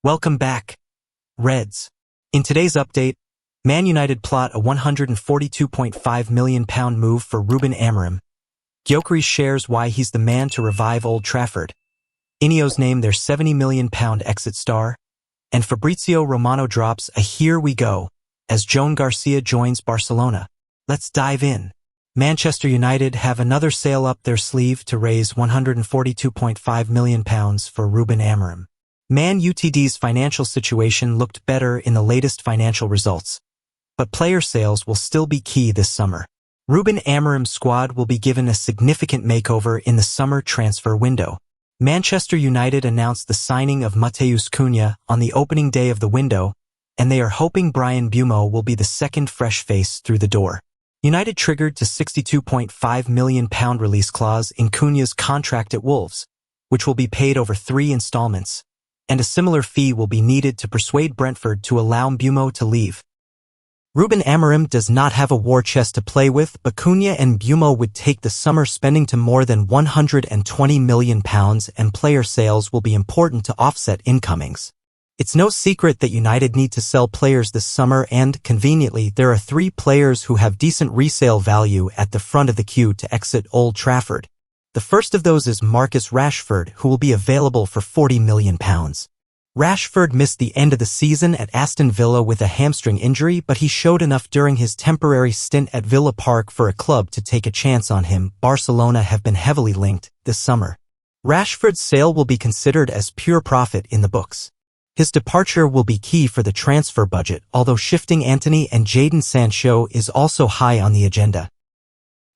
Welcome back, Reds. In today's update, Man United plot a £142.5 million move for Ruben Amorim. Gyokeres shares why he's the man to revive Old Trafford. INEOS name their £70 million exit star. And Fabrizio Romano drops a "Here we go" as Joan Garcia joins Barcelona. Let's dive in. Manchester United have another sale up their sleeve to raise £142.5 million for Ruben Amorim. Man Utd's financial situation looked better in the latest financial results, but player sales will still be key this summer. Ruben Amorim's squad will be given a significant makeover in the summer transfer window. Manchester United announced the signing of Matheus Cunha on the opening day of the window, and they are hoping Bryan Mbeumo will be the second fresh face through the door. United triggered to £62.5 million release clause in Cunha's contract at Wolves, which will be paid over 3 installments, and a similar fee will be needed to persuade Brentford to allow Mbeumo to leave. Ruben Amorim does not have a war chest to play with, but Cunha and Mbeumo would take the summer spending to more than £120 million, and player sales will be important to offset incomings. It's no secret that United need to sell players this summer, and, conveniently, there are 3 players who have decent resale value at the front of the queue to exit Old Trafford. The first of those is Marcus Rashford, who will be available for £40 million. Rashford missed the end of the season at Aston Villa with a hamstring injury, but he showed enough during his temporary stint at Villa Park for a club to take a chance on him. Barcelona have been heavily linked this summer. Rashford's sale will be considered as pure profit in the books. His departure will be key for the transfer budget, although shifting Antony and Jadon Sancho is also high on the agenda.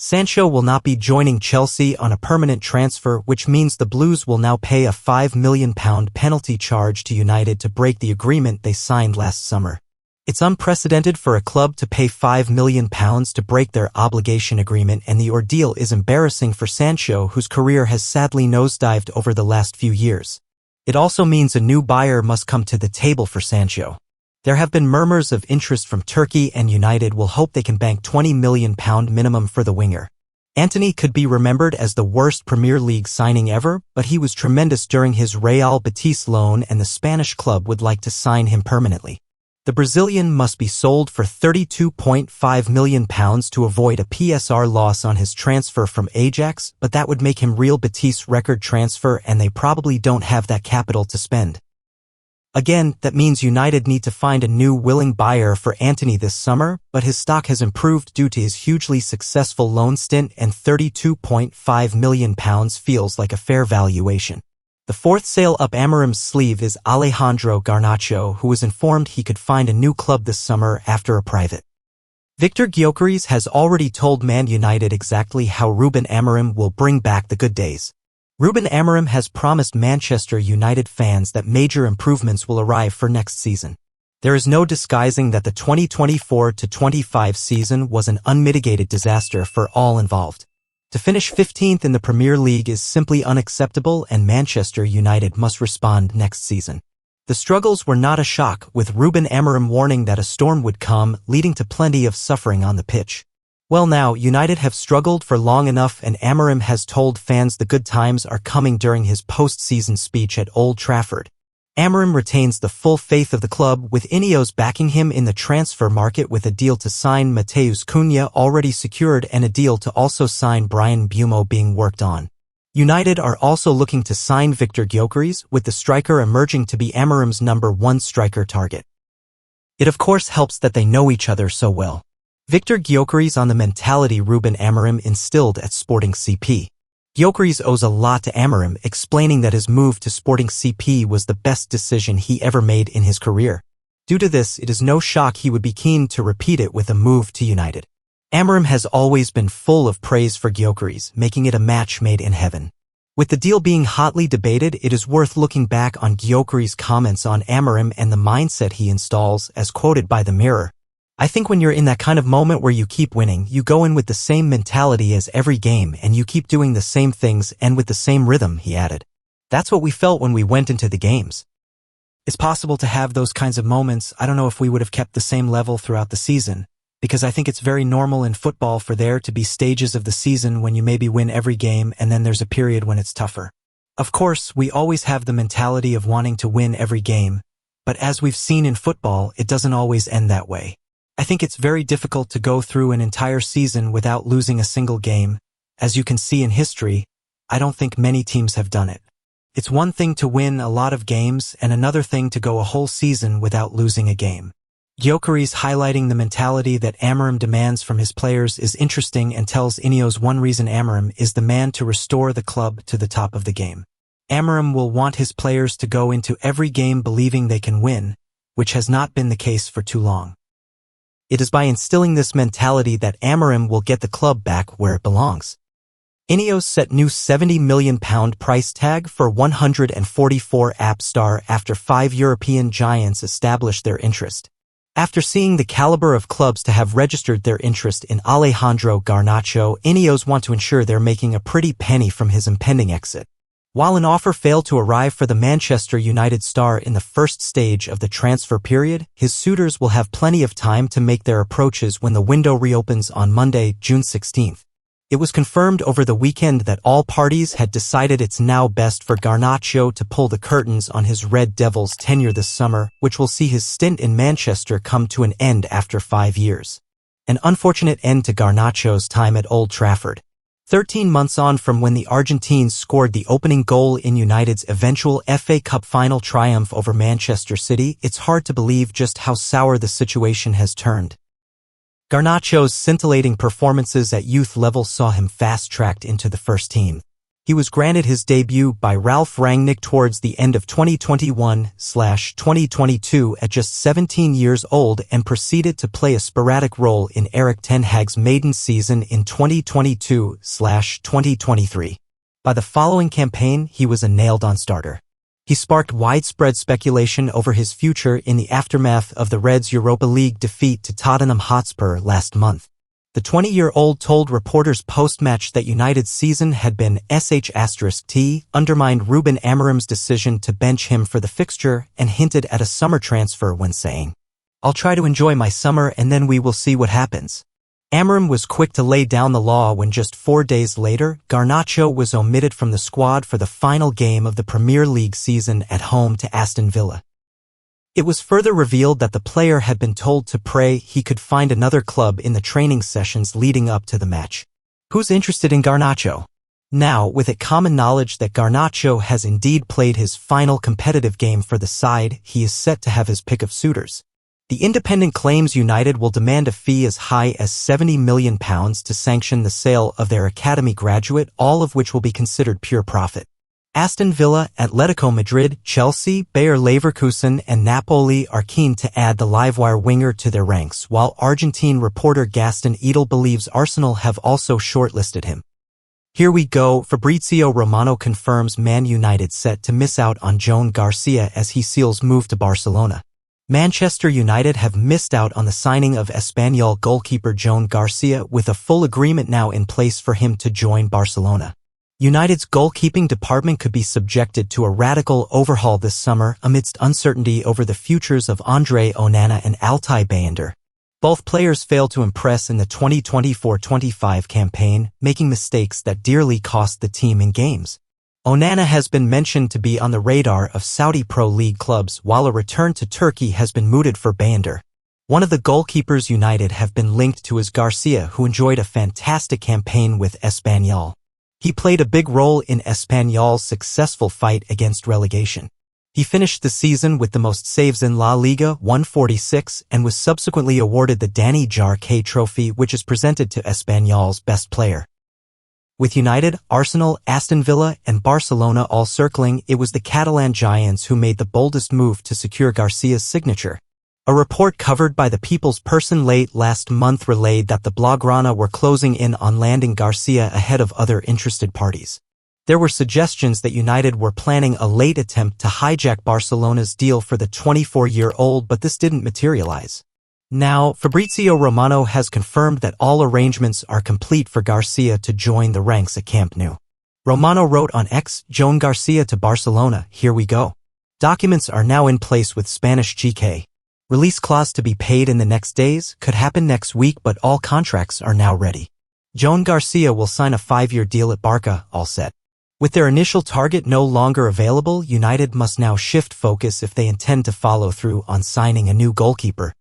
Sancho will not be joining Chelsea on a permanent transfer, which means the Blues will now pay a £5 million penalty charge to United to break the agreement they signed last summer. It's unprecedented for a club to pay £5 million to break their obligation agreement, and the ordeal is embarrassing for Sancho, whose career has sadly nosedived over the last few years. It also means a new buyer must come to the table for Sancho. There have been murmurs of interest from Turkey, and United will hope they can bank £20 million minimum for the winger. Antony could be remembered as the worst Premier League signing ever, but he was tremendous during his Real Betis loan, and the Spanish club would like to sign him permanently. The Brazilian must be sold for £32.5 million to avoid a PSR loss on his transfer from Ajax, but that would make him Real Betis' record transfer, and they probably don't have that capital to spend. Again, that means United need to find a new willing buyer for Antony this summer, but his stock has improved due to his hugely successful loan stint, and £32.5 million feels like a fair valuation. The fourth sale up Amorim's sleeve is Alejandro Garnacho, who was informed he could find a new club this summer after a private. Viktor Gyokeres has already told Man United exactly how Ruben Amorim will bring back the good days. Ruben Amorim has promised Manchester United fans that major improvements will arrive for next season. There is no disguising that the 2024-25 season was an unmitigated disaster for all involved. To finish 15th in the Premier League is simply unacceptable, and Manchester United must respond next season. The struggles were not a shock, with Ruben Amorim warning that a storm would come, leading to plenty of suffering on the pitch. Well, now, United have struggled for long enough, and Amorim has told fans the good times are coming during his post-season speech at Old Trafford. Amorim retains the full faith of the club, with INEOS backing him in the transfer market with a deal to sign Matheus Cunha already secured and a deal to also sign Bryan Mbeumo being worked on. United are also looking to sign Viktor Gyokeres, with the striker emerging to be Amorim's #1 striker target. It of course helps that they know each other so well. Viktor Gyokeres on the mentality Ruben Amorim instilled at Sporting CP. Gyokeres owes a lot to Amorim, explaining that his move to Sporting CP was the best decision he ever made in his career. Due to this, it is no shock he would be keen to repeat it with a move to United. Amorim has always been full of praise for Gyokeres, making it a match made in heaven. With the deal being hotly debated, it is worth looking back on Gyokeres' comments on Amorim and the mindset he installs, as quoted by the Mirror. "I think when you're in that kind of moment where you keep winning, you go in with the same mentality as every game, and you keep doing the same things and with the same rhythm," he added. "That's what we felt when we went into the games." It's possible to have those kinds of moments. I don't know if we would have kept the same level throughout the season, because I think it's very normal in football for there to be stages of the season when you maybe win every game, and then there's a period when it's tougher. Of course, we always have the mentality of wanting to win every game, But as we've seen in football, it doesn't always end that way. I think it's very difficult to go through an entire season without losing a single game. As you can see in history, I don't think many teams have done it. It's one thing to win a lot of games and another thing to go a whole season without losing a game. Gyokeres highlighting the mentality that Amorim demands from his players is interesting and tells INEOS one reason Amorim is the man to restore the club to the top of the game. Amorim will want his players to go into every game believing they can win, which has not been the case for too long. It is by instilling this mentality that Amorim will get the club back where it belongs. INEOS set new £70 million price tag for 144 app star after 5 European giants established their interest. After seeing the caliber of clubs to have registered their interest in Alejandro Garnacho, INEOS want to ensure they're making a pretty penny from his impending exit. While an offer failed to arrive for the Manchester United star in the first stage of the transfer period, his suitors will have plenty of time to make their approaches when the window reopens on Monday, June 16th. It was confirmed over the weekend that all parties had decided it's now best for Garnacho to pull the curtains on his Red Devils tenure this summer, which will see his stint in Manchester come to an end after 5 years. An unfortunate end to Garnacho's time at Old Trafford. 13 months on from when the Argentines scored the opening goal in United's eventual FA Cup final triumph over Manchester City, it's hard to believe just how sour the situation has turned. Garnacho's scintillating performances at youth level saw him fast-tracked into the first team. He was granted his debut by Ralf Rangnick towards the end of 2021/2022 at just 17 years old and proceeded to play a sporadic role in Erik ten Hag's maiden season in 2022/2023. By the following campaign, he was a nailed-on starter. He sparked widespread speculation over his future in the aftermath of the Reds' Europa League defeat to Tottenham Hotspur last month. The 20-year-old told reporters post-match that United's season had been **T, undermined Ruben Amorim's decision to bench him for the fixture, and hinted at a summer transfer when saying, "I'll try to enjoy my summer and then we will see what happens." Amorim was quick to lay down the law when just 4 days later, Garnacho was omitted from the squad for the final game of the Premier League season at home to Aston Villa. It was further revealed that the player had been told to pray he could find another club in the training sessions leading up to the match. Who's interested in Garnacho? Now, with it common knowledge that Garnacho has indeed played his final competitive game for the side, he is set to have his pick of suitors. The Independent claims United will demand a fee as high as £70 million to sanction the sale of their academy graduate, all of which will be considered pure profit. Aston Villa, Atletico Madrid, Chelsea, Bayer Leverkusen, and Napoli are keen to add the livewire winger to their ranks, while Argentine reporter Gaston Edel believes Arsenal have also shortlisted him. Here we go. Fabrizio Romano confirms Man United set to miss out on Joan Garcia as he seals move to Barcelona. Manchester United have missed out on the signing of Espanyol goalkeeper Joan Garcia, with a full agreement now in place for him to join Barcelona. United's goalkeeping department could be subjected to a radical overhaul this summer amidst uncertainty over the futures of Andre Onana and Altay Bayındır. Both players failed to impress in the 2024-25 campaign, making mistakes that dearly cost the team in games. Onana has been mentioned to be on the radar of Saudi Pro League clubs, while a return to Turkey has been mooted for Bayındır. One of the goalkeepers United have been linked to is Garcia, who enjoyed a fantastic campaign with Espanyol. He played a big role in Espanyol's successful fight against relegation. He finished the season with the most saves in La Liga, 146, and was subsequently awarded the Danny Jarque Trophy, which is presented to Espanyol's best player. With United, Arsenal, Aston Villa, and Barcelona all circling, it was the Catalan giants who made the boldest move to secure Garcia's signature. A report covered by the People's Person late last month relayed that the Blaugrana were closing in on landing Garcia ahead of other interested parties. There were suggestions that United were planning a late attempt to hijack Barcelona's deal for the 24-year-old, but this didn't materialize. Now, Fabrizio Romano has confirmed that all arrangements are complete for Garcia to join the ranks at Camp Nou. Romano wrote on X, "Joan Garcia to Barcelona, here we go. Documents are now in place with Spanish GK. Release clause to be paid in the next days, could happen next week, but all contracts are now ready. Joan Garcia will sign a 5-year deal at Barça, all set." With their initial target no longer available, United must now shift focus if they intend to follow through on signing a new goalkeeper.